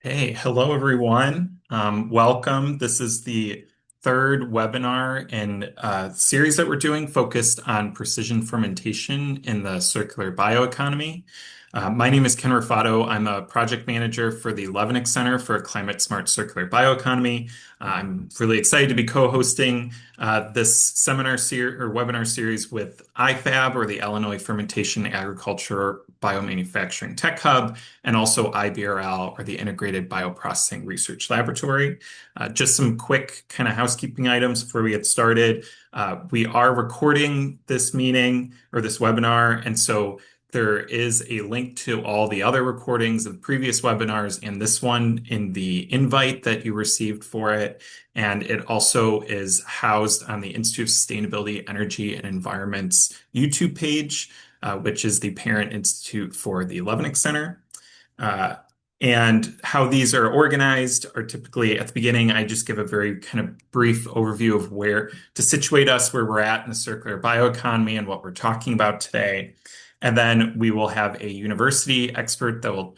Hey, hello everyone. Welcome. This is the third webinar in a series that we're doing focused on precision fermentation in the circular bioeconomy. My name is Ken Rufato. I'm a project manager for the Levenix Center for Climate Smart Circular Bioeconomy. I'm really excited to be co-hosting this seminar or webinar series with iFAB, or the Illinois Fermentation Agriculture Biomanufacturing Tech Hub, and also IBRL, or the Integrated Bioprocessing Research Laboratory. Just some quick kind of housekeeping items before we get started. We are recording this meeting or this webinar, and so there is a link to all the other recordings of previous webinars and this one in the invite that you received for it. And it also is housed on the Institute of Sustainability, Energy, and Environment's YouTube page, which is the parent institute for the Levenix Center. And how these are organized are typically at the beginning, I just give a very kind of brief overview of where to situate us, where we're at in the circular bioeconomy and what we're talking about today. And then we will have a university expert that will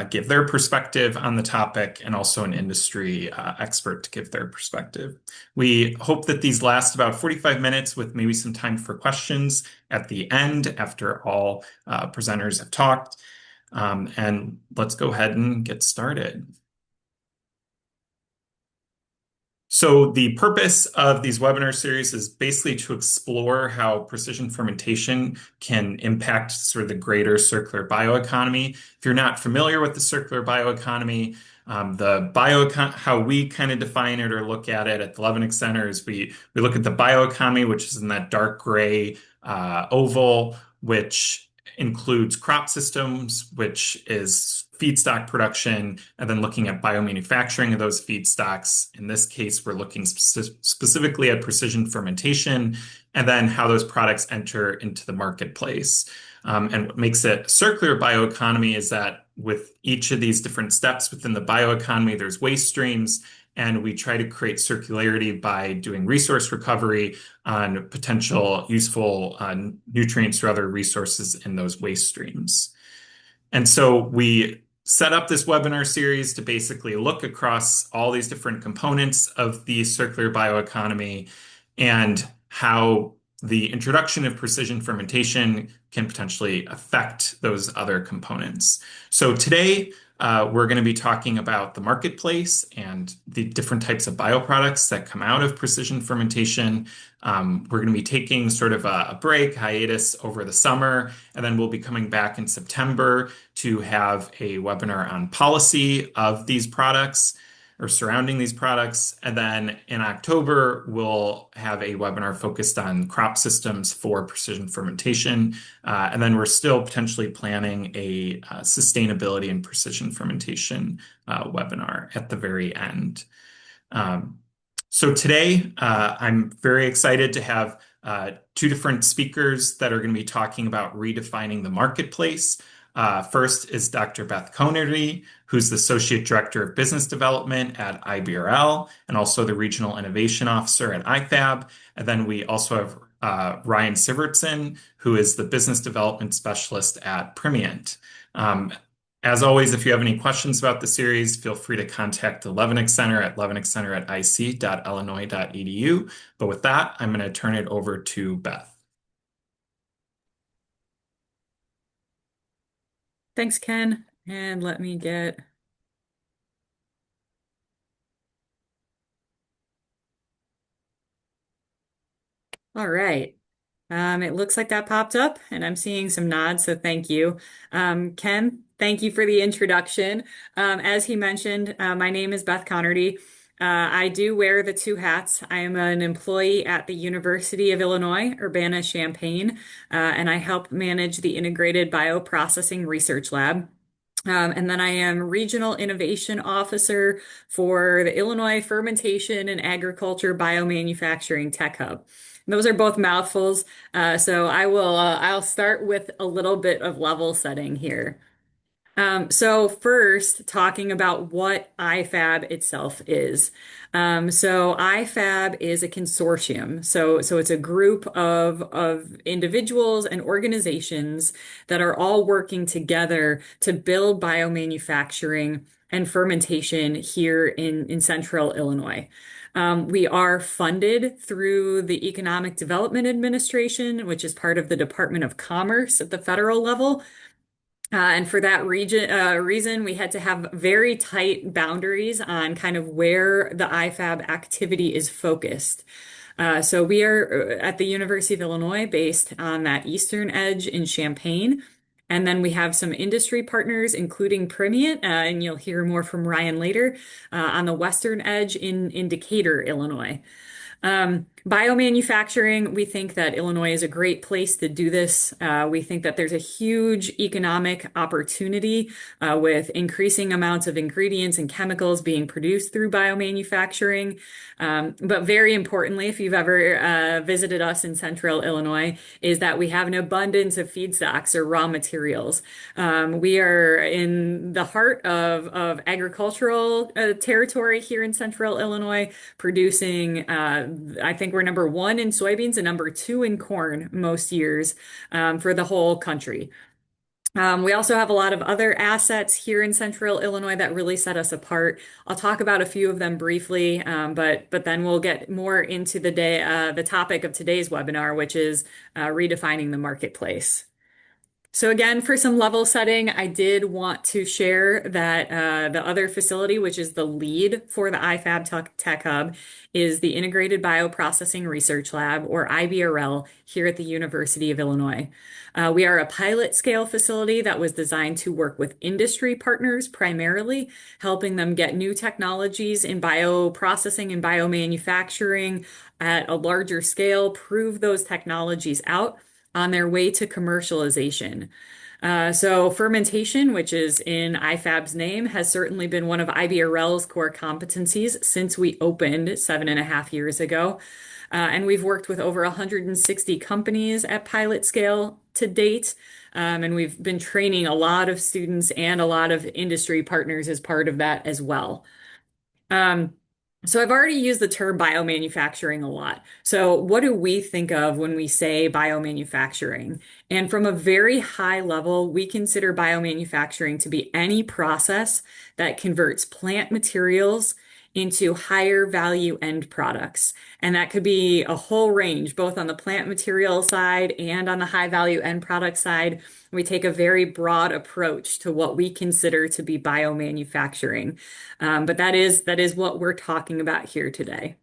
give their perspective on the topic, and also an industry expert to give their perspective. We hope that these last about 45 minutes, with maybe some time for questions at the end after all presenters have talked. And let's go ahead and get started. So the purpose of these webinar series is basically to explore how precision fermentation can impact sort of the greater circular bioeconomy. If you're not familiar with the circular bioeconomy, how we kind of define it or look at it at the Levenix Center is we look at the bioeconomy, which is in that dark gray oval, which includes crop systems, which is feedstock production, and then looking at biomanufacturing of those feedstocks. In this case, we're looking specifically at precision fermentation, and then how those products enter into the marketplace. And what makes it circular bioeconomy is that with each of these different steps within the bioeconomy, there's waste streams, and we try to create circularity by doing resource recovery on potential useful nutrients or other resources in those waste streams. And so we set up this webinar series to basically look across all these different components of the circular bioeconomy and how the introduction of precision fermentation can potentially affect those other components. So today, we're going to be talking about the marketplace and the different types of bioproducts that come out of precision fermentation. We're going to be taking sort of a break, hiatus over the summer, and then we'll be coming back in September to have a webinar on policy of these products or surrounding these products. And then in October, we'll have a webinar focused on crop systems for precision fermentation. And then we're still potentially planning a sustainability and precision fermentation webinar at the very end. So today, I'm very excited to have two different speakers that are going to be talking about redefining the marketplace. First is Dr. Beth Conerty, who's the Associate Director of Business Development at IBRL and also the Regional Innovation Officer at iFAB. And then we also have Ryan Sivertson, who is the Business Development Specialist at Primient. As always, if you have any questions about the series, feel free to contact the Levenix Center at levenixcenter@ic.illinois.edu. But with that, I'm going to turn it over to Beth. Thanks, Ken. And let me get... All right. It looks like that popped up, and I'm seeing some nods, so thank you. Ken, thank you for the introduction. As he mentioned, my name is Beth Conerty. I do wear the two hats. I am an employee at the University of Illinois, Urbana-Champaign, and I help manage the Integrated Bioprocessing Research Lab. And then I am Regional Innovation Officer for the Illinois Fermentation and Agriculture Biomanufacturing Tech Hub. Those are both mouthfuls, so I'll start with a little bit of level setting here. So first, talking about what iFAB itself is. So iFAB is a consortium. So it's a group of individuals and organizations that are all working together to build biomanufacturing and fermentation here in central Illinois. We are funded through the Economic Development Administration, which is part of the Department of Commerce at the federal level. And for that reason, we had to have very tight boundaries on kind of where the iFAB activity is focused. So we are at the University of Illinois based on that eastern edge in Champaign. And then we have some industry partners, including Primient, and you'll hear more from Ryan later, on the western edge in Decatur, Illinois. Biomanufacturing, we think that Illinois is a great place to do this. We think that there's a huge economic opportunity with increasing amounts of ingredients and chemicals being produced through biomanufacturing. But very importantly, if you've ever visited us in central Illinois, is that we have an abundance of feedstocks or raw materials. We are in the heart of agricultural territory here in central Illinois, producing, I think we're number one in soybeans and number two in corn most years for the whole country. We also have a lot of other assets here in central Illinois that really set us apart. I'll talk about a few of them briefly, but then we'll get more into the topic of today's webinar, which is redefining the marketplace. So again, for some level setting, I did want to share that the other facility, which is the lead for the iFAB Tech Hub, is the Integrated Bioprocessing Research Lab, or IBRL, here at the University of Illinois. We are a pilot scale facility that was designed to work with industry partners primarily, helping them get new technologies in bioprocessing and biomanufacturing at a larger scale, prove those technologies out on their way to commercialization. So fermentation, which is in iFAB's name, has certainly been one of IBRL's core competencies since we opened 7.5 years ago. And we've worked with over 160 companies at pilot scale to date. And we've been training a lot of students and a lot of industry partners as part of that as well. Um, so I've already used the term biomanufacturing a lot. So what do we think of when we say biomanufacturing? And from a very high level, we consider biomanufacturing to be any process that converts plant materials into higher value end products. And that could be a whole range, both on the plant material side and on the high value end product side. We take a very broad approach to what we consider to be biomanufacturing. But that is what we're talking about here today.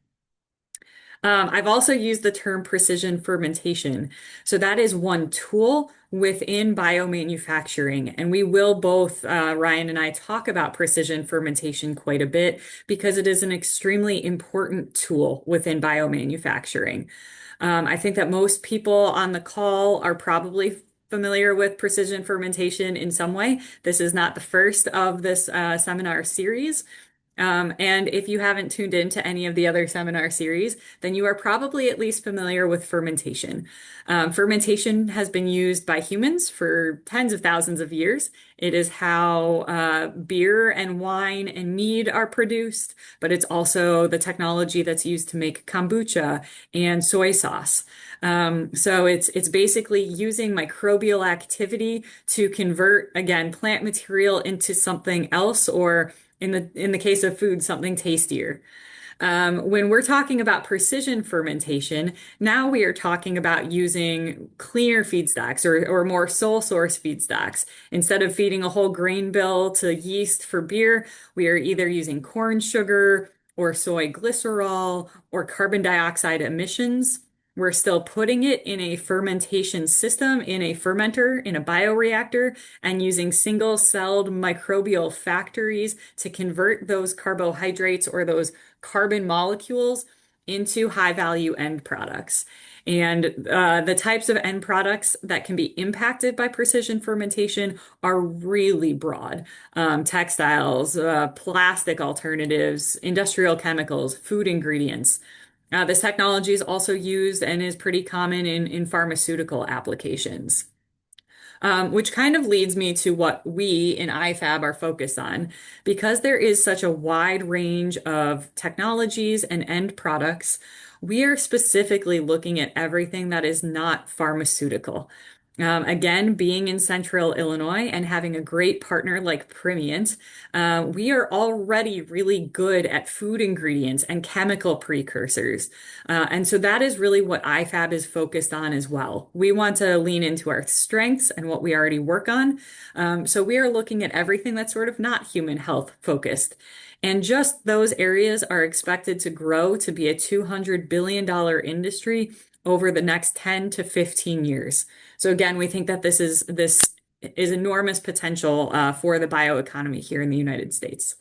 I've also used the term precision fermentation. So that is one tool within biomanufacturing. And we will both, Ryan and I, talk about precision fermentation quite a bit because it is an extremely important tool within biomanufacturing. I think that most people on the call are probably familiar with precision fermentation in some way. This is not the first of this seminar series. And if you haven't tuned into any of the other seminar series, then you are probably at least familiar with fermentation. Fermentation has been used by humans for tens of thousands of years. It is how beer and wine and mead are produced, but it's also the technology that's used to make kombucha and soy sauce. So it's basically using microbial activity to convert, again, plant material into something else, or in the case of food, something tastier. When we're talking about precision fermentation, now we are talking about using cleaner feedstocks or more sole source feedstocks. Instead of feeding a whole grain bill to yeast for beer, we are either using corn sugar or soy glycerol or carbon dioxide emissions. We're still putting it in a fermentation system, in a fermenter, in a bioreactor, and using single-celled microbial factories to convert those carbohydrates or those carbon molecules into high-value end products. And the types of end products that can be impacted by precision fermentation are really broad. Textiles, plastic alternatives, industrial chemicals, food ingredients. This technology is also used and is pretty common in pharmaceutical applications. which kind of leads me to what we in iFAB are focused on. Because there is such a wide range of technologies and end products, we are specifically looking at everything that is not pharmaceutical. Again, being in central Illinois and having a great partner like Primient, we are already really good at food ingredients and chemical precursors. And so that is really what iFAB is focused on as well. We want to lean into our strengths and what we already work on. So we are looking at everything that's sort of not human health focused. And just those areas are expected to grow to be a $200 billion industry over the next 10 to 15 years. So again, we think that this is enormous potential for the bioeconomy here in the United States.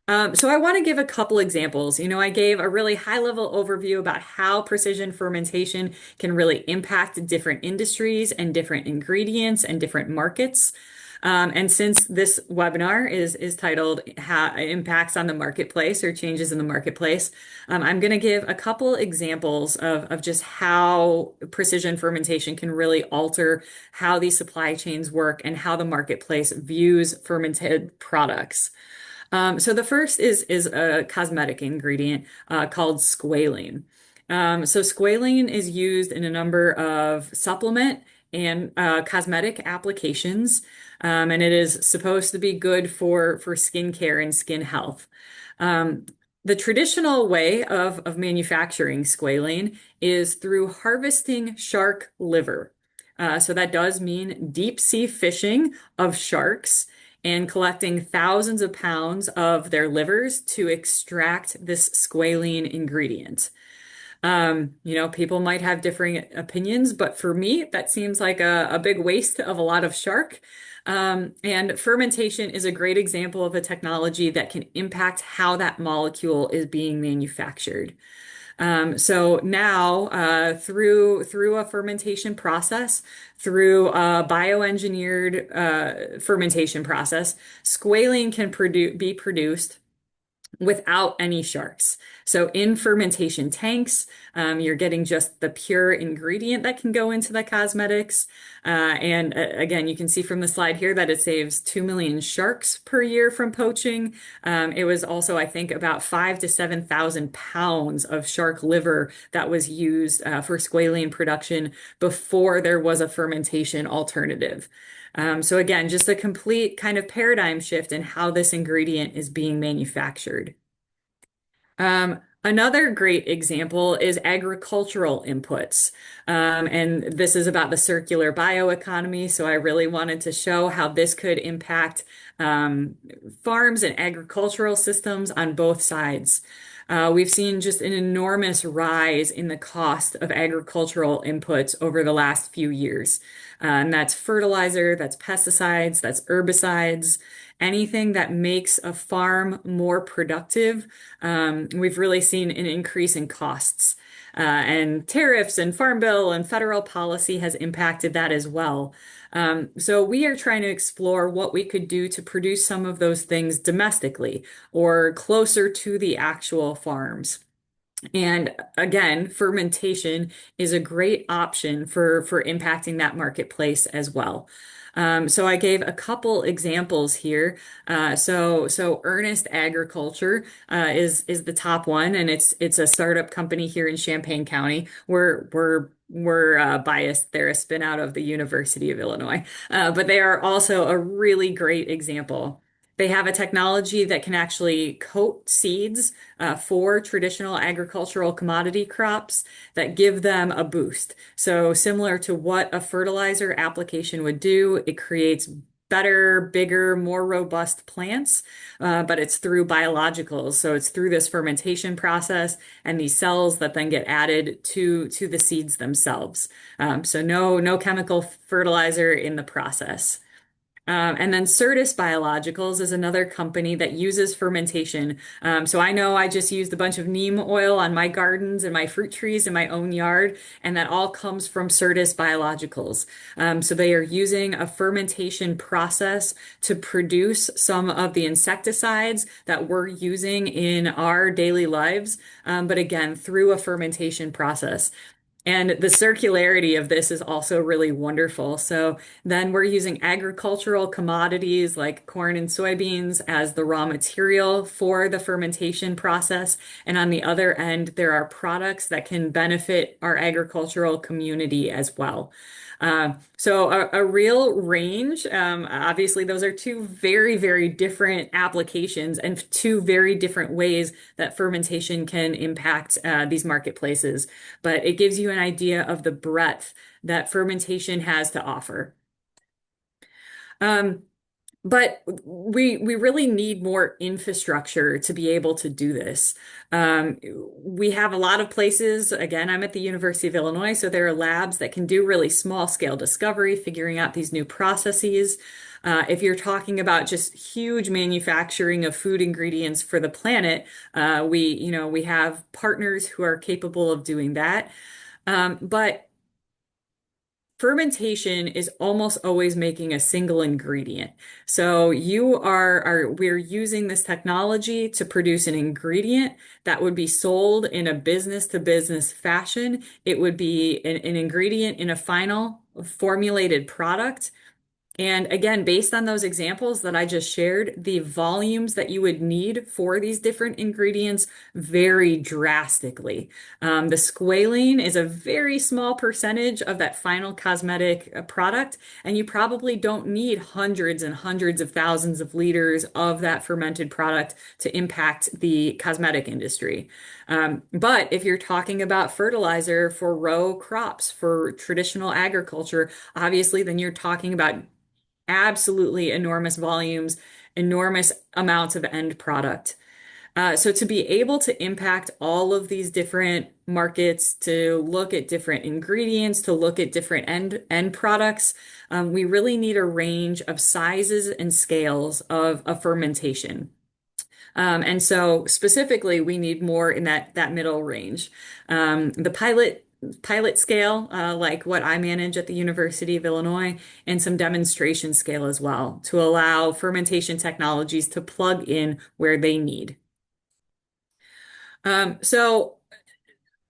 So I want to give a couple examples. I gave a really high-level overview about how precision fermentation can really impact different industries and different ingredients and different markets. And since this webinar is titled Impacts on the Marketplace or Changes in the Marketplace, I'm going to give a couple examples of just how precision fermentation can really alter how these supply chains work and how the marketplace views fermented products. So the first is a cosmetic ingredient called squalene. So squalene is used in a number of supplement and cosmetic applications, and it is supposed to be good for skincare and skin health. Um, the traditional way of manufacturing squalene is through harvesting shark liver. So that does mean deep sea fishing of sharks and collecting thousands of pounds of their livers to extract this squalene ingredient. People might have differing opinions, but for me, that seems like a big waste of a lot of shark. And fermentation is a great example of a technology that can impact how that molecule is being manufactured. So now, through a fermentation process, through a bioengineered fermentation process, squalene can be produced without any sharks. So in fermentation tanks, you're getting just the pure ingredient that can go into the cosmetics. And again, you can see from the slide here that it saves 2 million sharks per year from poaching. It was also, I think, about 5 to 7,000 pounds of shark liver that was used for squalene production before there was a fermentation alternative. So again, just a complete kind of paradigm shift in how this ingredient is being manufactured. Another great example is agricultural inputs. And this is about the circular bioeconomy. So I really wanted to show how this could impact farms and agricultural systems on both sides. We've seen just an enormous rise in the cost of agricultural inputs over the last few years. And that's fertilizer, that's pesticides, that's herbicides, anything that makes a farm more productive. We've really seen an increase in costs. And tariffs and farm bill and federal policy has impacted that as well. So we are trying to explore what we could do to produce some of those things domestically or closer to the actual farms. And again, fermentation is a great option for impacting that marketplace as well. So I gave a couple examples here. So Earnest Agriculture is the top one, and it's a startup company here in Champaign County. We're biased. They're a spin out of the University of Illinois, but they are also a really great example. They have a technology that can actually coat seeds for traditional agricultural commodity crops that give them a boost. So similar to what a fertilizer application would do, it creates better, bigger, more robust plants, but it's through biologicals. So it's through this fermentation process and these cells that then get added to the seeds themselves. So no chemical fertilizer in the process. And then Certus Biologicals is another company that uses fermentation. So I know I just used a bunch of neem oil on my gardens and my fruit trees in my own yard, and that all comes from Certus Biologicals. So they are using a fermentation process to produce some of the insecticides that we're using in our daily lives, but again, through a fermentation process. And the circularity of this is also really wonderful. So then we're using agricultural commodities like corn and soybeans as the raw material for the fermentation process. And on the other end, there are products that can benefit our agricultural community as well. So a real range. Obviously, those are two very, very different applications and two very different ways that fermentation can impact these marketplaces. But it gives you an idea of the breadth that fermentation has to offer. Um, but we really need more infrastructure to be able to do this. Um, we have a lot of places. Again, I'm at the University of Illinois, so there are labs that can do really small scale discovery, figuring out these new processes. If you're talking about just huge manufacturing of food ingredients for the planet, we have partners who are capable of doing that. But fermentation is almost always making a single ingredient. So we're using this technology to produce an ingredient that would be sold in a business to business fashion. It would be an ingredient in a final formulated product. And again, based on those examples that I just shared, the volumes that you would need for these different ingredients vary drastically. The squalene is a very small percentage of that final cosmetic product, and you probably don't need hundreds and hundreds of thousands of liters of that fermented product to impact the cosmetic industry. But if you're talking about fertilizer for row crops, for traditional agriculture, obviously, then you're talking about absolutely enormous volumes, enormous amounts of end product. So to be able to impact all of these different markets, to look at different ingredients, to look at different end products, we really need a range of sizes and scales of fermentation. And so specifically, we need more in that middle range. The pilot scale, like what I manage at the University of Illinois, and some demonstration scale as well to allow fermentation technologies to plug in where they need. So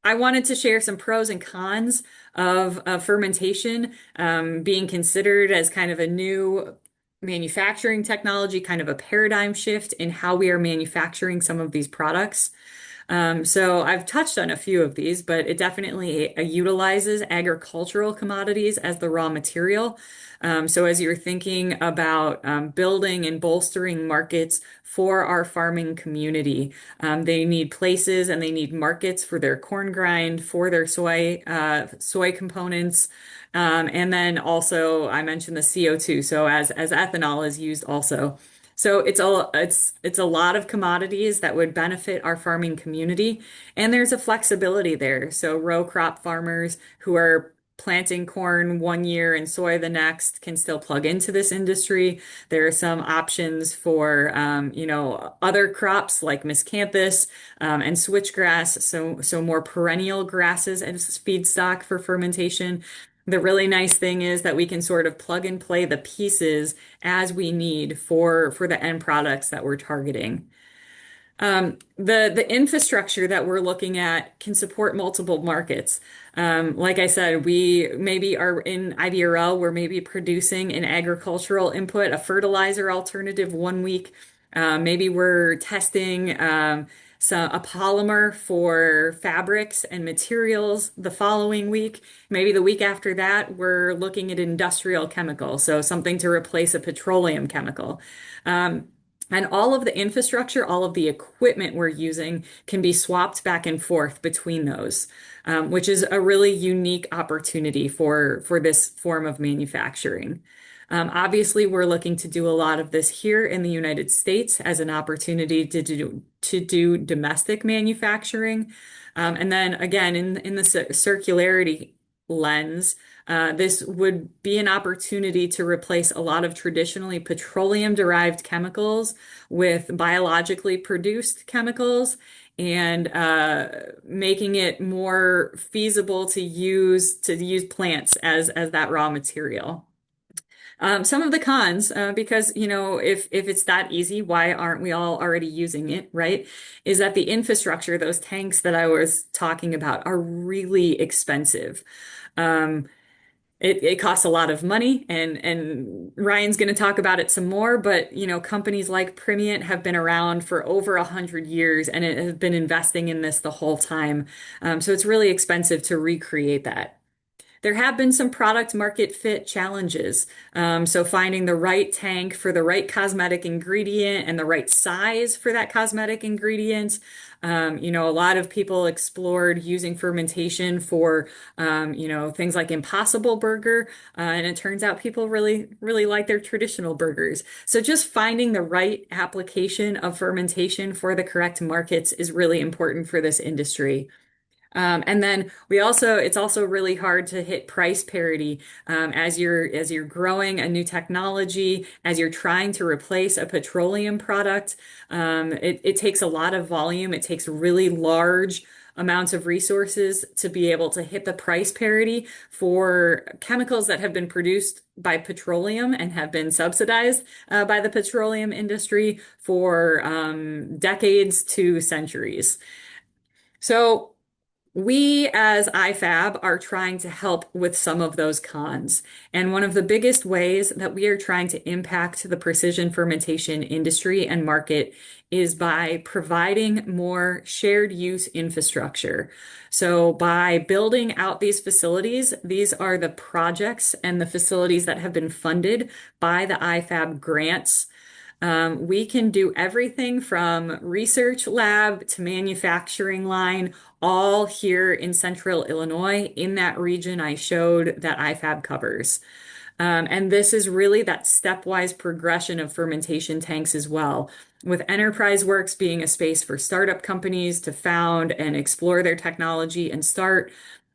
I wanted to share some pros and cons of fermentation being considered as kind of a new manufacturing technology, kind of a paradigm shift in how we are manufacturing some of these products. So I've touched on a few of these, but it definitely utilizes agricultural commodities as the raw material. So as you're thinking about building and bolstering markets for our farming community, they need places and they need markets for their corn grind, for their soy components. And then also I mentioned the CO2. So as ethanol is used also. So it's a lot of commodities that would benefit our farming community, and there's a flexibility there. So row crop farmers who are planting corn one year and soy the next can still plug into this industry. There are some options for other crops like miscanthus and switchgrass, so more perennial grasses as feedstock for fermentation. The really nice thing is that we can sort of plug and play the pieces as we need for the end products that we're targeting. The infrastructure that we're looking at can support multiple markets. Like I said, we maybe are in IBRL, we're maybe producing an agricultural input, a fertilizer alternative one week. Maybe we're testing a polymer for fabrics and materials the following week. Maybe the week after that, we're looking at industrial chemical, so something to replace a petroleum chemical. And all of the infrastructure, all of the equipment we're using can be swapped back and forth between those, which is a really unique opportunity for this form of manufacturing. Obviously, we're looking to do a lot of this here in the United States as an opportunity to do domestic manufacturing. And then again, in the circularity lens, this would be an opportunity to replace a lot of traditionally petroleum-derived chemicals with biologically produced chemicals and making it more feasible to use plants as that raw material. Some of the cons, because if it's that easy, why aren't we all already using it, right? Is that the infrastructure, those tanks that I was talking about, are really expensive. Um, it costs a lot of money, and Ryan's going to talk about it some more. But companies like Primient have been around for over 100 years, and it has been investing in this the whole time. So it's really expensive to recreate that. There have been some product market fit challenges. So finding the right tank for the right cosmetic ingredient and the right size for that cosmetic ingredient. A lot of people explored using fermentation for, things like Impossible Burger, and it turns out people really, really like their traditional burgers. So just finding the right application of fermentation for the correct markets is really important for this industry. And then it's also really hard to hit price parity as you're growing a new technology, as you're trying to replace a petroleum product. It takes a lot of volume. It takes really large amounts of resources to be able to hit the price parity for chemicals that have been produced by petroleum and have been subsidized by the petroleum industry for decades to centuries. So we as iFAB are trying to help with some of those cons. And one of the biggest ways that we are trying to impact the precision fermentation industry and market is by providing more shared use infrastructure. So by building out these facilities, these are the projects and the facilities that have been funded by the iFAB grants. We can do everything from research lab to manufacturing line, all here in central Illinois, in that region I showed that iFAB covers. And this is really that stepwise progression of fermentation tanks as well, with Enterprise Works being a space for startup companies to found and explore their technology and start.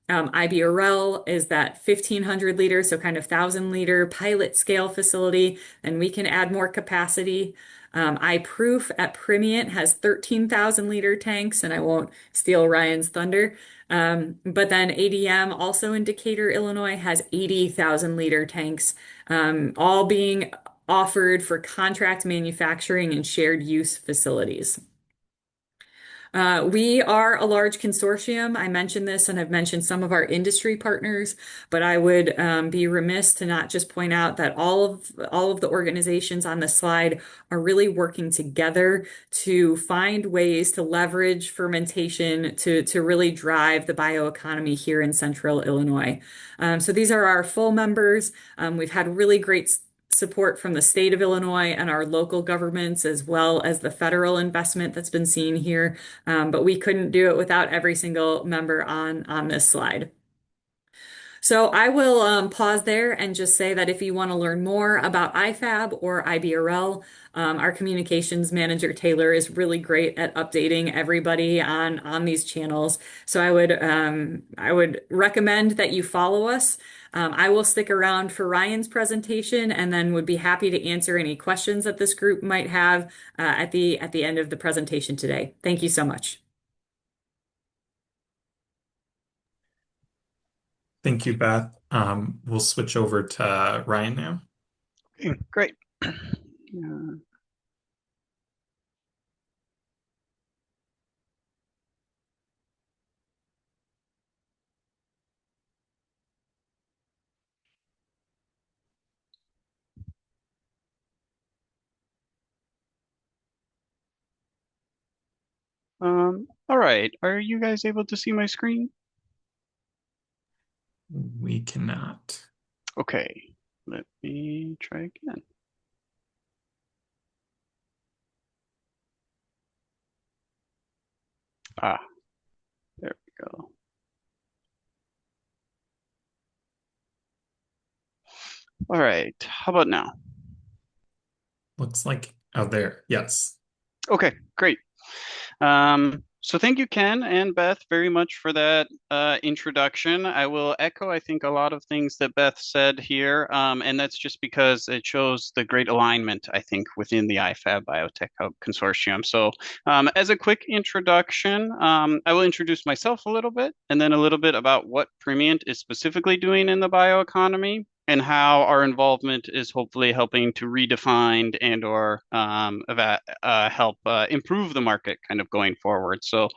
IBRL is that 1,500 liter, so kind of 1,000 liter pilot scale facility, and we can add more capacity. iProof at Primient has 13,000 liter tanks, and I won't steal Ryan's thunder. But then ADM, also in Decatur, Illinois, has 80,000 liter tanks, all being offered for contract manufacturing and shared use facilities. We are a large consortium. I mentioned this and I've mentioned some of our industry partners, but I would be remiss to not just point out that all of the organizations on the slide are really working together to find ways to leverage fermentation to really drive the bioeconomy here in central Illinois. So these are our full members. We've had really great support from the state of Illinois and our local governments, as well as the federal investment that's been seen here. But we couldn't do it without every single member on this slide. So I will pause there and just say that if you want to learn more about iFAB or IBRL, our communications manager Taylor is really great at updating everybody on these channels. So I would recommend that you follow us. I will stick around for Ryan's presentation and then would be happy to answer any questions that this group might have at the end of the presentation today. Thank you so much. Thank you, Beth. We'll switch over to Ryan now. Okay, great. All right. Are you guys able to see my screen? We cannot. Okay, let me try again. Ah, there we go. All right, how about now? Looks like out there. Yes. Okay, great. So thank you, Ken and Beth, very much for that introduction. I will echo, I think, a lot of things that Beth said here, and that's just because it shows the great alignment, I think, within the iFAB Biotech Hub Consortium. So as a quick introduction, I will introduce myself a little bit, and then a little bit about what Primient is specifically doing in the bioeconomy. and how our involvement is hopefully helping to redefine and or help improve the market kind of going forward. So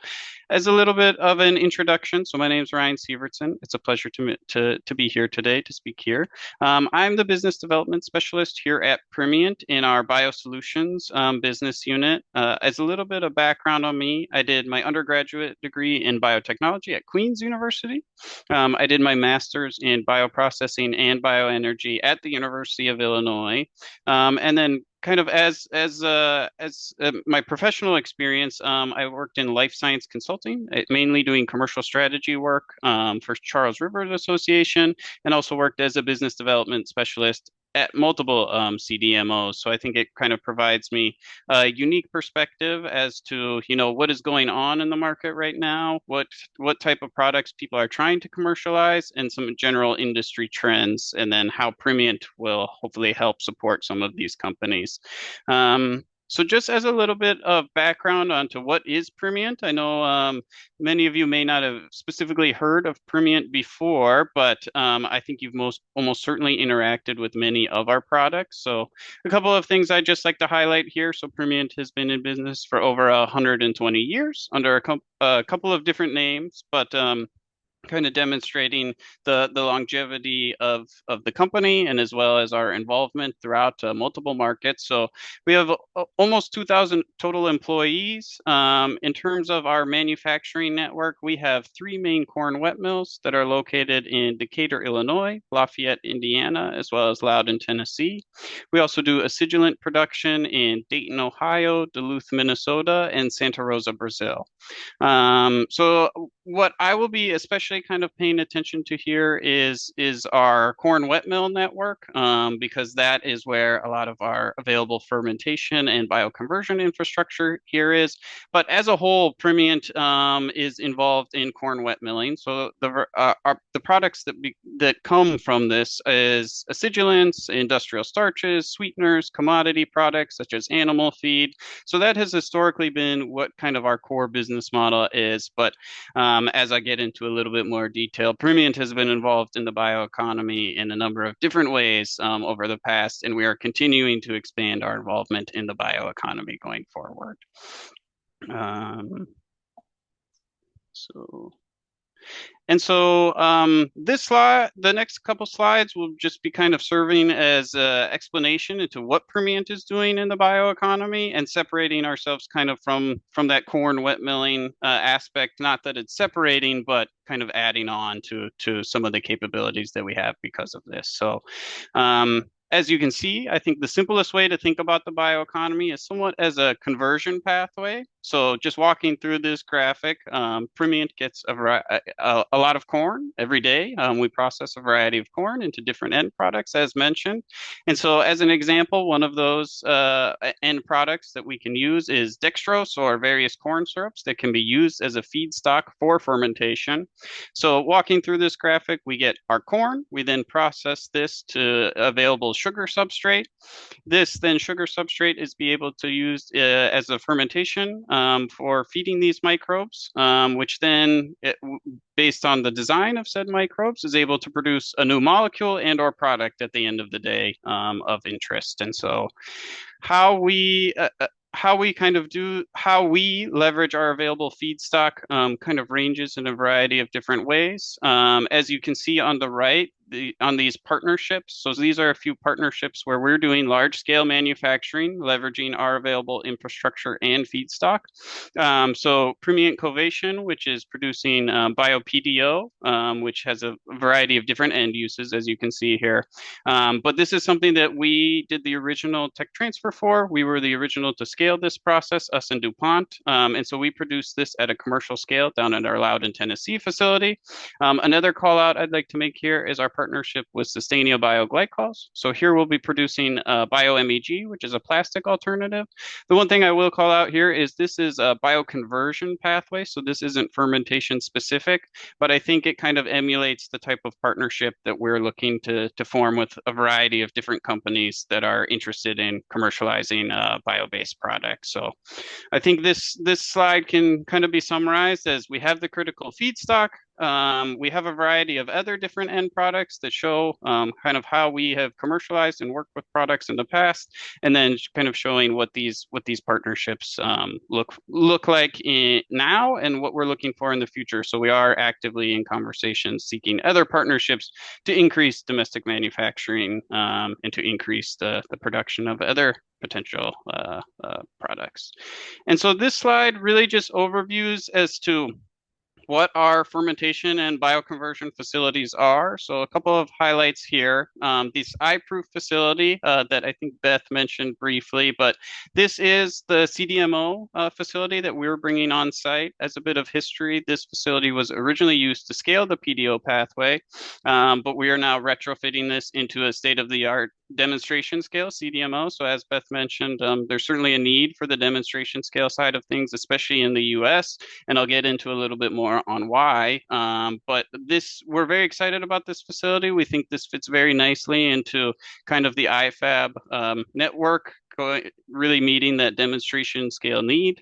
as a little bit of an introduction, so my name is Ryan Sivertson. It's a pleasure to be here today to speak here. I'm the business development specialist here at Primient in our biosolutions business unit. As a little bit of background on me, I did my undergraduate degree in biotechnology at Queen's University. I did my master's in bioprocessing and bioenergy at the University of Illinois, and then kind of as my professional experience, I worked in life science consulting, mainly doing commercial strategy work for Charles River Association, and also worked as a business development specialist at multiple CDMOs. So I think it kind of provides me a unique perspective as to, what is going on in the market right now, what type of products people are trying to commercialize, and some general industry trends, and then how Primient will hopefully help support some of these companies. So just as a little bit of background onto what is Primient, I know many of you may not have specifically heard of Primient before, but I think you've almost certainly interacted with many of our products. So a couple of things I'd just like to highlight here. So Primient has been in business for over 120 years under a couple of different names, but kind of demonstrating the longevity of the company and as well as our involvement throughout multiple markets. So we have almost 2,000 total employees. In terms of our manufacturing network, we have three main corn wet mills that are located in Decatur, Illinois, Lafayette, Indiana, as well as Loudon, Tennessee. We also do acidulant production in Dayton, Ohio, Duluth, Minnesota, and Santa Rosa, Brazil. So what I will be especially kind of paying attention to here is our corn wet mill network, because that is where a lot of our available fermentation and bioconversion infrastructure here is. But as a whole, Primient is involved in corn wet milling. So the products that come from this is acidulants, industrial starches, sweeteners, commodity products such as animal feed. So that has historically been what kind of our core business model is. But as I get into a little bit more detail, Primient has been involved in the bioeconomy in a number of different ways over the past, and we are continuing to expand our involvement in the bioeconomy going forward. Um, so. And so this slide, the next couple slides will just be kind of serving as an explanation into what Primient is doing in the bioeconomy and separating ourselves kind of from that corn wet milling aspect. Not that it's separating, but kind of adding on to some of the capabilities that we have because of this. So as you can see, I think the simplest way to think about the bioeconomy is somewhat as a conversion pathway. So just walking through this graphic, Primient gets a lot of corn every day. We process a variety of corn into different end products, as mentioned. And so as an example, one of those end products that we can use is dextrose or various corn syrups that can be used as a feedstock for fermentation. So walking through this graphic, we get our corn. We then process this to available sugar substrate. This then sugar substrate is be able to use as a fermentation for feeding these microbes, which then, based on the design of said microbes, is able to produce a new molecule and or product at the end of the day of interest. And so how we leverage our available feedstock kind of ranges in a variety of different ways. As you can see on the right, on these partnerships. So these are a few partnerships where we're doing large scale manufacturing, leveraging our available infrastructure and feedstock. So Primient Covation, which is producing BioPDO, which has a variety of different end uses, as you can see here. But this is something that we did the original tech transfer for. We were the original to scale this process, us and DuPont. And so we produced this at a commercial scale down at our Loudon, Tennessee facility. Another call out I'd like to make here is our partnership with Sustainio Bioglycols. So here we'll be producing BioMEG, which is a plastic alternative. The one thing I will call out here is this is a bioconversion pathway. So this isn't fermentation specific, but I think it kind of emulates the type of partnership that we're looking to form with a variety of different companies that are interested in commercializing bio-based products. So I think this slide can kind of be summarized as we have the critical feedstock. We have a variety of other different end products that show kind of how we have commercialized and worked with products in the past, and then kind of showing what these partnerships look like now and what we're looking for in the future. So we are actively in conversations seeking other partnerships to increase domestic manufacturing and to increase the production of other potential products. And so this slide really just overviews as to what our fermentation and bioconversion facilities are. So a couple of highlights here. This iProof facility that I think Beth mentioned briefly, but this is the CDMO facility that we're bringing on site. As a bit of history, this facility was originally used to scale the PDO pathway, but we are now retrofitting this into a state-of-the-art demonstration scale CDMO. So as Beth mentioned, there's certainly a need for the demonstration scale side of things, especially in the US, and I'll get into a little bit more on why. But we're very excited about this facility. We think this fits very nicely into kind of the iFAB network, really meeting that demonstration scale need,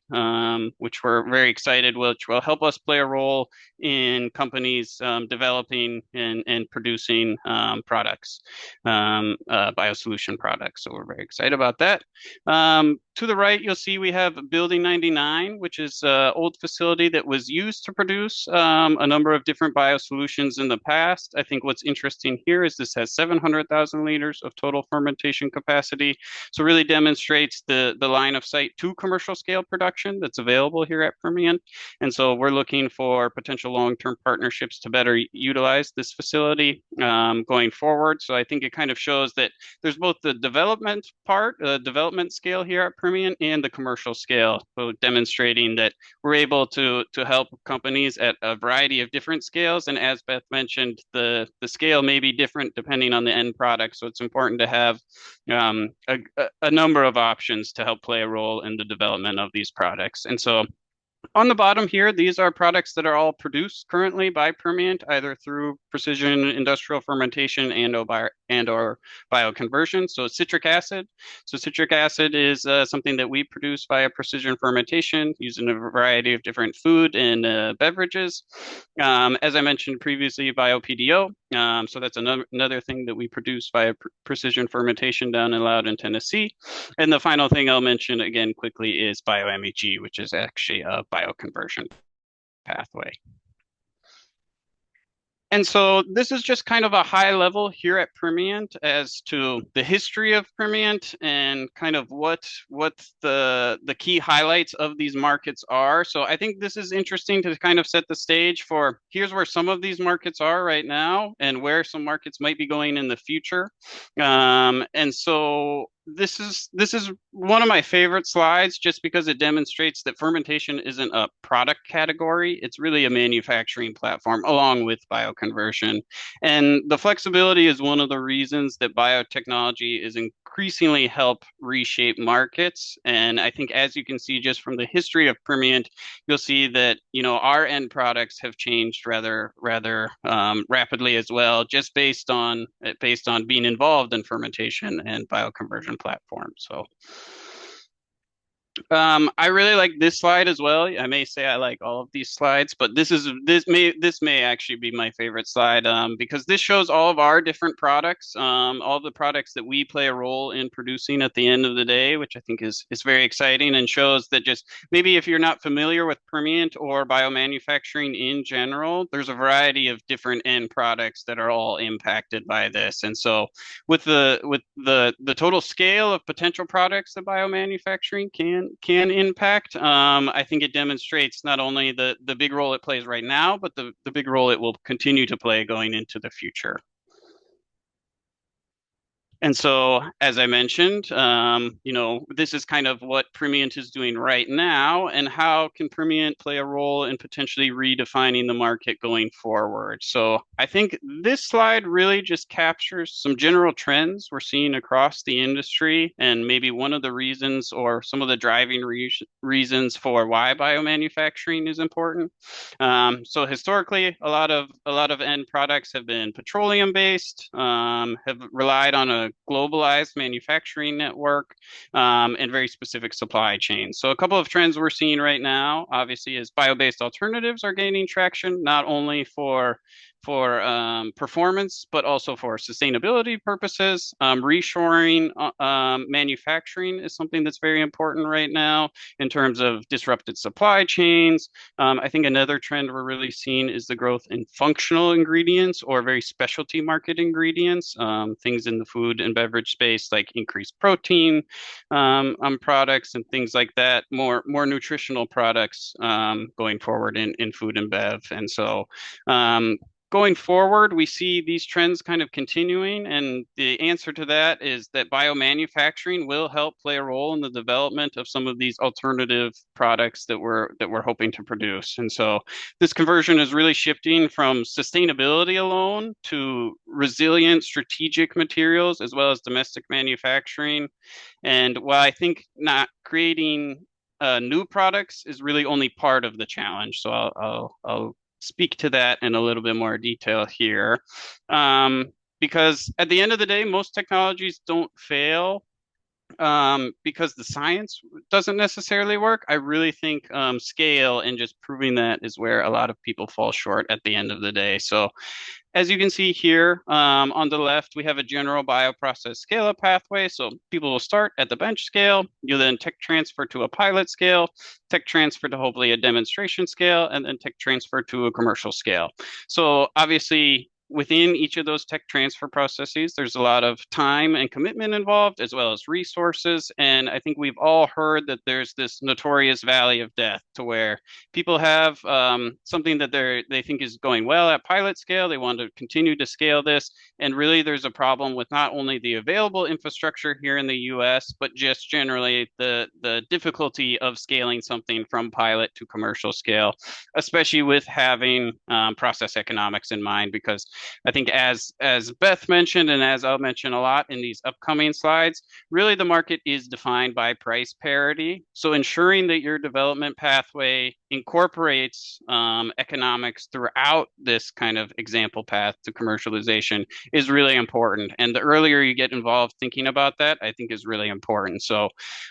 which we're very excited, which will help us play a role in companies developing and producing products, biosolution products. So we're very excited about that. To the right, you'll see we have Building 99, which is an old facility that was used to produce a number of different biosolutions in the past. I think what's interesting here is this has 700,000 liters of total fermentation capacity. So really demonstrates the line of sight to commercial scale production that's available here at Primient. And so we're looking for potential long-term partnerships to better utilize this facility going forward. So I think it kind of shows that there's both the development part, development scale here at Primient, and the commercial scale, so demonstrating that we're able to help companies at a variety of different scales. And as Beth mentioned, the scale may be different depending on the end product. So it's important to have a number of options to help play a role in the development of these products. And so on the bottom here, these are products that are all produced currently by Primient, either through precision industrial fermentation and or bioconversion. So citric acid. So citric acid is something that we produce via precision fermentation using a variety of different food and beverages. As I mentioned previously, BioPDO. So that's another thing that we produce via precision fermentation down in Loudon, Tennessee. And the final thing I'll mention again quickly is BioMEG, which is actually a bioconversion pathway. And so this is just kind of a high level here at Primient as to the history of Primient and kind of what the key highlights of these markets are. So I think this is interesting to kind of set the stage for here's where some of these markets are right now and where some markets might be going in the future. And so this is one of my favorite slides just because it demonstrates that fermentation isn't a product category. It's really a manufacturing platform along with bioconversion. And the flexibility is one of the reasons that biotechnology is increasingly help reshape markets. And I think as you can see just from the history of Primient, you'll see that, you know, our end products have changed rather rapidly as well, just based on being involved in fermentation and bioconversion platform. So I really like this slide as well. I may say I like all of these slides, but this may actually be my favorite slide because this shows all of our different products, all of the products that we play a role in producing at the end of the day, which I think is very exciting and shows that just maybe if you're not familiar with Primient or biomanufacturing in general, there's a variety of different end products that are all impacted by this. And so with the total scale of potential products that biomanufacturing can impact, I think it demonstrates not only the big role it plays right now, but the big role it will continue to play going into the future. And so, as I mentioned, you know, this is kind of what Primient is doing right now, and how can Primient play a role in potentially redefining the market going forward. So I think this slide really just captures some general trends we're seeing across the industry, and maybe one of the reasons or some of the driving reasons for why biomanufacturing is important. So historically, a lot of end products have been petroleum based, have relied on a globalized manufacturing network, and very specific supply chains. So a couple of trends we're seeing right now, obviously, is bio-based alternatives are gaining traction, not only for performance, but also for sustainability purposes. Reshoring manufacturing is something that's very important right now in terms of disrupted supply chains. I think another trend we're really seeing is the growth in functional ingredients or very specialty market ingredients, things in the food and beverage space like increased protein products and things like that, more nutritional products going forward in food and bev. And so going forward, we see these trends kind of continuing, and the answer to that is that biomanufacturing will help play a role in the development of some of these alternative products that we're hoping to produce. And so this conversion is really shifting from sustainability alone to resilient strategic materials as well as domestic manufacturing. And while I think not creating new products is really only part of the challenge, so I'll speak to that in a little bit more detail here. Because at the end of the day, most technologies don't fail because the science doesn't necessarily work. I really think scale and just proving that is where a lot of people fall short at the end of the day. So as you can see here on the left, we have a general bioprocess scale-up pathway. So people will start at the bench scale. You then tech transfer to a pilot scale, tech transfer to hopefully a demonstration scale, and then tech transfer to a commercial scale. So obviously, within each of those tech transfer processes, there's a lot of time and commitment involved, as well as resources. And I think we've all heard that there's this notorious valley of death to where people have something that they think is going well at pilot scale. They want to continue to scale this. And really, there's a problem with not only the available infrastructure here in the US, but just generally the difficulty of scaling something from pilot to commercial scale, especially with having process economics in mind, because I think as Beth mentioned, and as I'll mention a lot in these upcoming slides, really the market is defined by price parity. So ensuring that your development pathway incorporates economics throughout this kind of example path to commercialization is really important. And the earlier you get involved thinking about that, I think is really important. So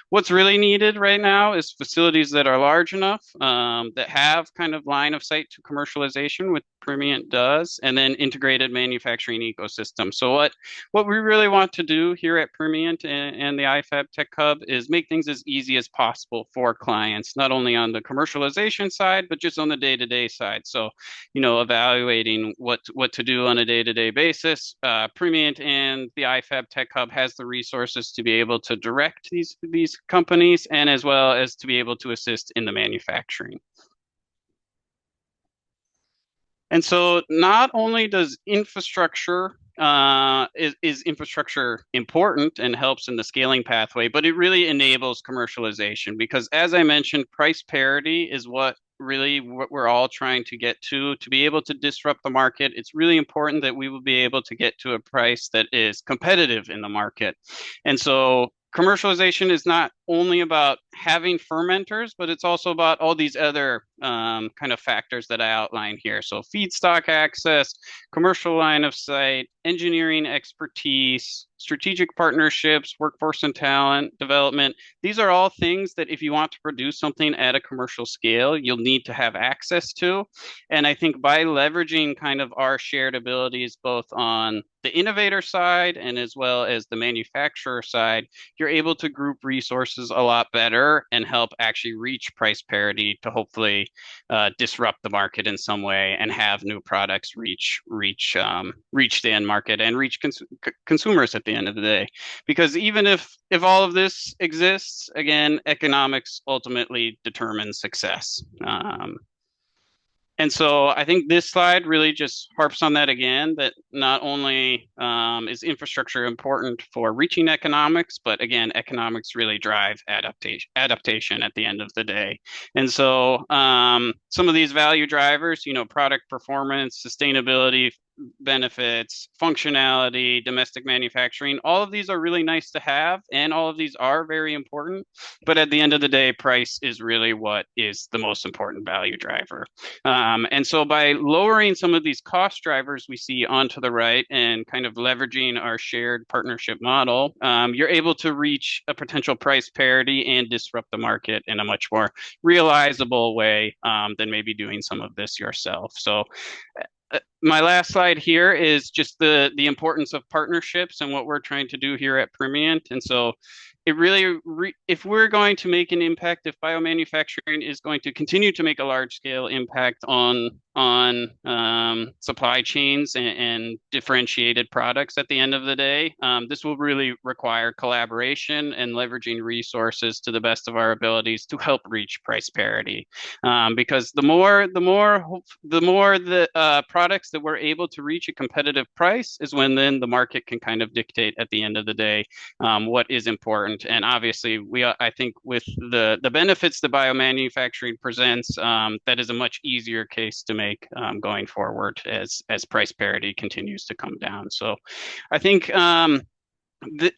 what's really needed right now is facilities that are large enough, that have kind of line of sight to commercialization, which Primient does, and then integrated manufacturing ecosystem. So what we really want to do here at Primient and the iFAB Tech Hub is make things as easy as possible for clients, not only on the commercialization side, but just on the day-to-day side. So, evaluating what to do on a day-to-day basis. Primient and the iFAB Tech Hub has the resources to be able to direct these companies, and as well as to be able to assist in the manufacturing. And so not only does infrastructure is infrastructure important and helps in the scaling pathway, but it really enables commercialization, because as I mentioned, price parity is what we're all trying to get to be able to disrupt the market. It's really important that we will be able to get to a price that is competitive in the market. And so commercialization is not only about having fermenters, but it's also about all these other kind of factors that I outline here. So feedstock access, commercial line of sight, engineering expertise, strategic partnerships, workforce and talent development. These are all things that if you want to produce something at a commercial scale, you'll need to have access to. And I think by leveraging kind of our shared abilities, both on the innovator side and as well as the manufacturer side, you're able to group resources a lot better and help actually reach price parity to hopefully disrupt the market in some way and have new products reach the end market and reach consumers at the end of the day. Because even if all of this exists, again, economics ultimately determines success. And so I think this slide really just harps on that again, that not only is infrastructure important for reaching economics, but again, economics really drive adaptation at the end of the day. And so some of these value drivers, product performance, sustainability, benefits, functionality, domestic manufacturing, all of these are really nice to have, and all of these are very important. But at the end of the day, price is really what is the most important value driver. And so by lowering some of these cost drivers we see onto the right and kind of leveraging our shared partnership model, you're able to reach a potential price parity and disrupt the market in a much more realizable way than maybe doing some of this yourself. So my last slide here is just the importance of partnerships and what we're trying to do here at Primient. And so it really, if we're going to make an impact, if biomanufacturing is going to continue to make a large scale impact on supply chains and differentiated products at the end of the day, this will really require collaboration and leveraging resources to the best of our abilities to help reach price parity. Because the more the products that we're able to reach a competitive price is when then the market can kind of dictate at the end of the day what is important. And obviously, I think with the benefits that biomanufacturing presents, that is a much easier case to make going forward as price parity continues to come down. So I think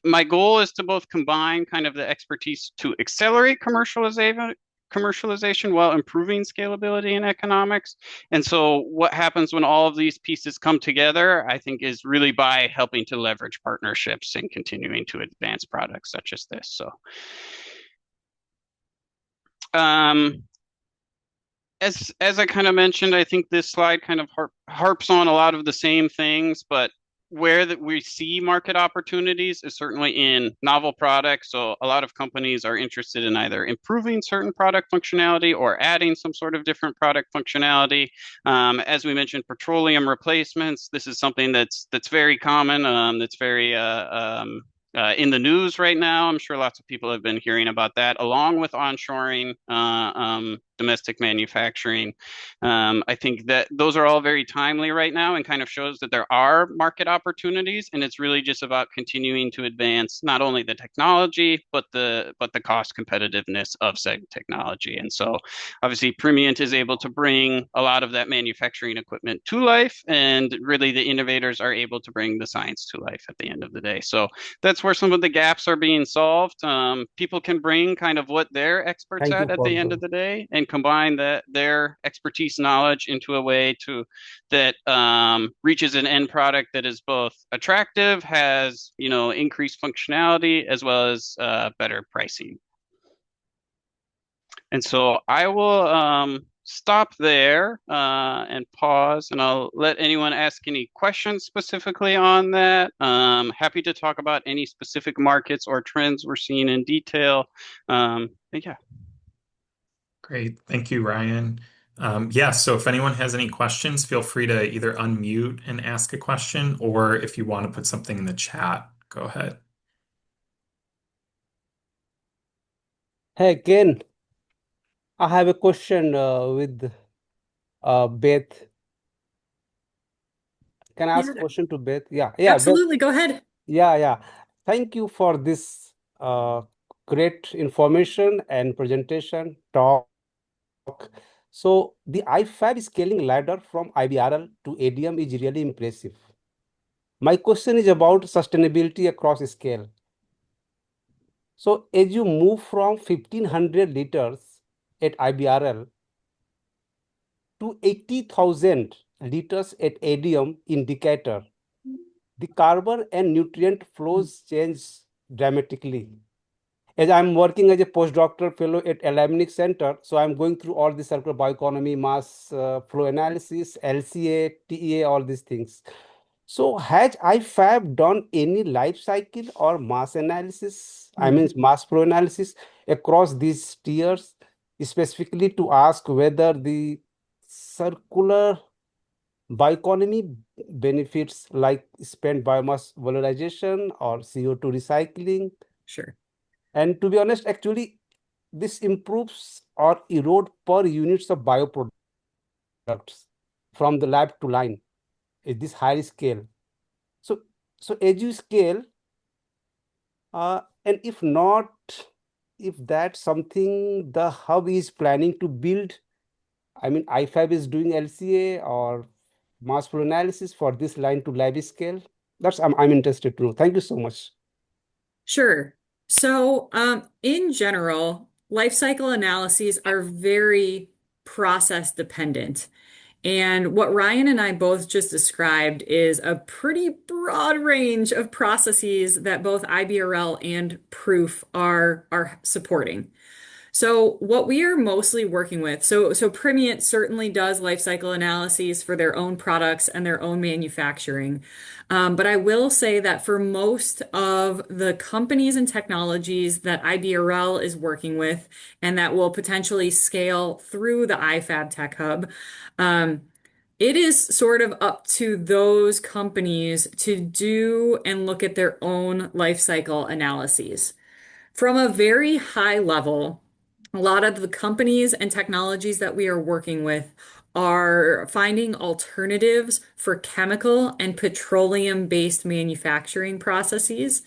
my goal is to both combine kind of the expertise to accelerate commercialization while improving scalability and economics. And so what happens when all of these pieces come together, I think, is really by helping to leverage partnerships and continuing to advance products such as this. So as I kind of mentioned, I think this slide kind of harps on a lot of the same things, but where that we see market opportunities is certainly in novel products. So a lot of companies are interested in either improving certain product functionality or adding some sort of different product functionality. As we mentioned, petroleum replacements. This is something that's very common. That's very in the news right now. I'm sure lots of people have been hearing about that, along with onshoring, domestic manufacturing. I think that those are all very timely right now and kind of shows that there are market opportunities, and it's really just about continuing to advance not only the technology but the cost competitiveness of said technology. And so obviously Primient is able to bring a lot of that manufacturing equipment to life, and really the innovators are able to bring the science to life at the end of the day. So that's where some of the gaps are being solved. People can bring kind of what they're experts Thank you at for the end of the the day and combine their expertise knowledge into a way that reaches an end product that is both attractive, has increased functionality, as well as better pricing. And so I will stop there and pause, and I'll let anyone ask any questions specifically on that. Happy to talk about any specific markets or trends we're seeing in detail. Yeah. Great. Thank you, Ryan. Yeah, so if anyone has any questions, feel free to either unmute and ask a question, or if you want to put something in the chat, go ahead. Hey, Ken, I have a question with Beth. Can I ask a Yeah, question to Beth? Yeah, Beth. absolutely. Go ahead. Yeah. Thank you for this great information and presentation talk. So the iFAB scaling ladder from IBRL to ADM is really impressive. My question is about sustainability across scale. So as you move from 1500 liters at IBRL to 80,000 liters at ADM in Decatur, the carbon and nutrient flows change dramatically. As I'm working as a postdoctoral fellow at Alumni Center, so I'm going through all the circular bioeconomy, mass flow analysis, LCA, TEA, all these things. So has iFAB done any life cycle or mass analysis, I mean mass flow analysis across these tiers, specifically to ask whether the circular bioeconomy benefits like spent biomass valorization or CO2 recycling? Sure. And to be honest, actually, this improves or erode per units of bioproducts from the lab to line at this high scale. So as you scale, and if not, if that's something the hub is planning to build, I mean, iFAB is doing LCA or mass flow analysis for this line to lab scale? I'm interested to know. Thank you so much. Sure. So, in general, life cycle analyses are very process dependent. And what Ryan and I both just described is a pretty broad range of processes that both IBRL and proof are supporting. So what we are mostly working with, so Primient certainly does life cycle analyses for their own products and their own manufacturing. But I will say that for most of the companies and technologies that IBRL is working with and that will potentially scale through the iFAB Tech Hub, it is sort of up to those companies to do and look at their own life cycle analyses. From a very high level, a lot of the companies and technologies that we are working with are finding alternatives for chemical and petroleum-based manufacturing processes.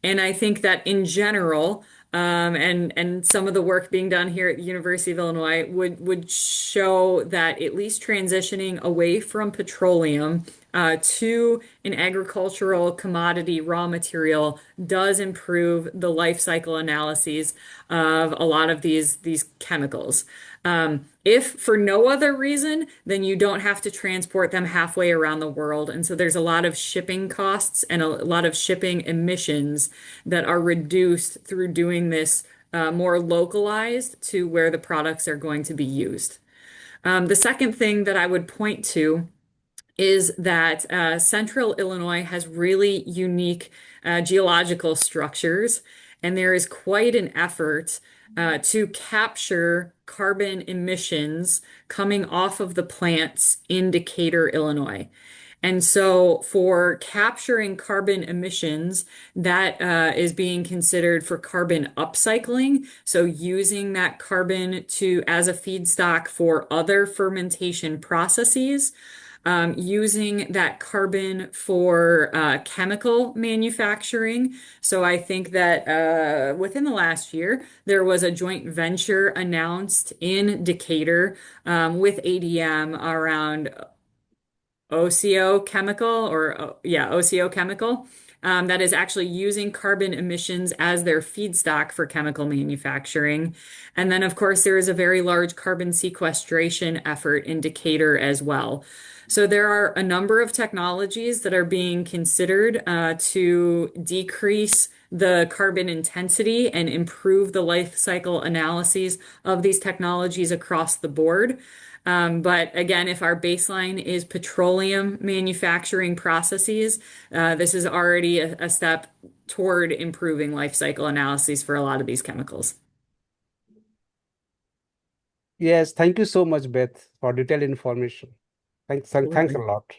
And I think that in general, and some of the work being done here at the University of Illinois would show that at least transitioning away from petroleum to an agricultural commodity raw material does improve the life cycle analyses of a lot of these chemicals. If for no other reason, then you don't have to transport them halfway around the world. And so there's a lot of shipping costs and a lot of shipping emissions that are reduced through doing this more localized to where the products are going to be used. The second thing that I would point to is that central Illinois has really unique geological structures, and there is quite an effort to capture carbon emissions coming off of the plants in Decatur, Illinois. And so, for capturing carbon emissions, that is being considered for carbon upcycling. So, using that carbon to as a feedstock for other fermentation processes, using that carbon for chemical manufacturing. So I think that within the last year, there was a joint venture announced in Decatur with ADM around OCO chemical OCO chemical. That is actually using carbon emissions as their feedstock for chemical manufacturing. And then, of course, there is a very large carbon sequestration effort in Decatur as well. So there are a number of technologies that are being considered to decrease the carbon intensity and improve the life cycle analyses of these technologies across the board. But again, if our baseline is petroleum manufacturing processes, this is already a step toward improving life cycle analyses for a lot of these chemicals. Yes, thank you so much, Beth, for detailed information. Thanks a lot.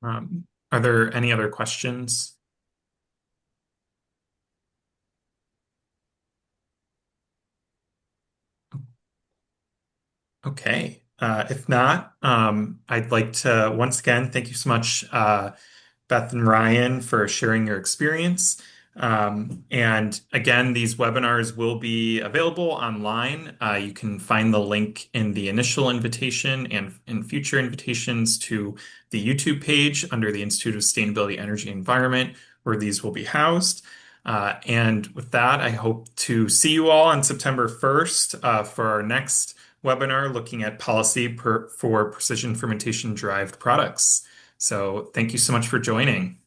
Are there any other questions? Okay. If not, I'd like to once again thank you so much, Beth and Ryan, for sharing your experience. And again, these webinars will be available online. You can find the link in the initial invitation and in future invitations to the YouTube page under the Institute of Sustainability, Energy, and Environment, where these will be housed. And with that, I hope to see you all on September 1st for our next webinar looking at policy for precision fermentation derived products. So thank you so much for joining.